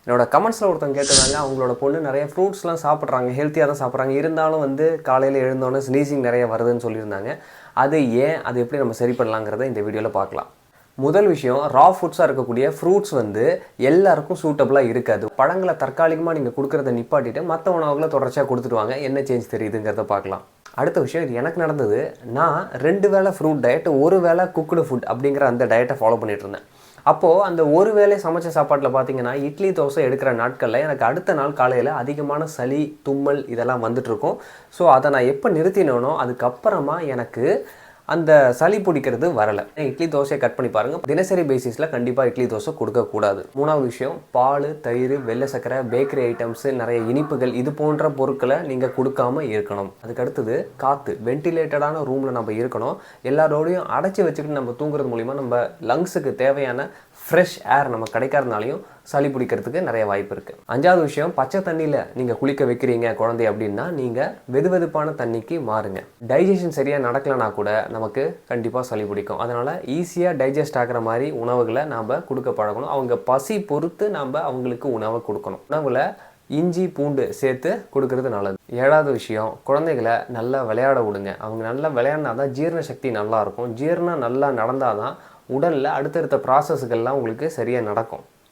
என்னோட கமெண்ட்ஸில் ஒருத்தவங்க கேட்டிருந்தாங்க, அவங்களோட பொண்ணு நிறைய ஃப்ரூட்ஸ்லாம் சாப்பிட்றாங்க, ஹெல்த்தியாக தான் சாப்பிட்றாங்க, இருந்தாலும் வந்து காலையில் எழுந்தோன்னே ஸ்னீசிங் நிறைய வருதுன்னு சொல்லியிருந்தாங்க. அது ஏன், அது எப்படி நம்ம சரி பண்ணலாங்கிறத இந்த வீடியோவில் பார்க்கலாம். முதல் விஷயம், ரா ஃபுட்ஸாக இருக்கக்கூடிய ஃப்ரூட்ஸ் வந்து எல்லாருக்கும் சூட்டபுளாக இருக்காது. பழங்களை தற்காலிகமாக நீங்கள் கொடுக்குறத நிப்பாட்டிட்டு மற்ற உணவுகளை தொடர்ச்சியாக கொடுத்துடுவாங்க. என்ன சேஞ்ச் தெரியுதுங்கிறத பார்க்கலாம். அடுத்த விஷயம், இது எனக்கு நடந்தது. நான் 2 வேளை ஃப்ரூட் டயட், 1 வேளை குக்குடு ஃபுட் அப்படிங்கிற அந்த டயட்டை ஃபாலோ பண்ணிட்டு இருந்தேன். அப்போது அந்த ஒரு வேளை சமைச்ச சாப்பாட்டில் பார்த்தீங்கன்னா, இட்லி தோசை எடுக்கிற நாட்களில் எனக்கு அடுத்த நாள் காலையில் அதிகமான சளி, தும்மல் இதெல்லாம் வந்துட்டுருக்கும். ஸோ அதை நான் எப்போ நிறுத்தினோனோ அதுக்கப்புறமா எனக்கு அந்த சளி பிடிக்கிறது வரலை. இட்லி தோசையை கட் பண்ணி பாருங்கள். தினசரி பேசிஸில் கண்டிப்பாக இட்லி தோசை கொடுக்கக்கூடாது. 3வது விஷயம், பால், தயிர், வெள்ளை சர்க்கரை, பேக்கரி ஐட்டம்ஸு, நிறைய இனிப்புகள் இது போன்ற பொருட்களை நீங்கள் கொடுக்காம இருக்கணும். அதுக்கடுத்தது காற்று, வென்டிலேட்டடான ரூமில் நம்ம இருக்கணும். எல்லாரோடையும் அடைச்சி வச்சுக்கிட்டு நம்ம தூங்குறது மூலிமா நம்ம லங்ஸுக்கு தேவையான ஃப்ரெஷ் ஏர் நம்ம கிடைக்காதனாலையும் சளி பிடிக்கிறதுக்கு நிறைய வாய்ப்பு இருக்குது. 5வது விஷயம், பச்சை தண்ணியில் நீங்கள் குளிக்க வைக்கிறீங்க குழந்தை அப்படின்னா நீங்கள் வெதுவெதுப்பான தண்ணிக்கு மாறுங்க. டைஜஷன் சரியாக நடக்கலைனா கூட நமக்கு கண்டிப்பாக சளி பிடிக்கும். அதனால் ஈஸியாக டைஜஸ்ட் ஆகிற மாதிரி உணவுகளை நாம் கொடுக்க பழகணும். அவங்க பசி பொறுத்து நாம் அவங்களுக்கு உணவை கொடுக்கணும். உணவில் இஞ்சி, பூண்டு சேர்த்து கொடுக்கறது நல்லது. 7வது விஷயம், குழந்தைகளை நல்லா விளையாட விடுங்க. அவங்க நல்லா விளையாடினா தான் ஜீரண சக்தி நல்லாயிருக்கும். ஜீரணம் நல்லா நடந்தால் தான் உடலில் அடுத்தடுத்த ப்ராசஸ்கள்லாம் உங்களுக்கு சரியாக நடக்கும்.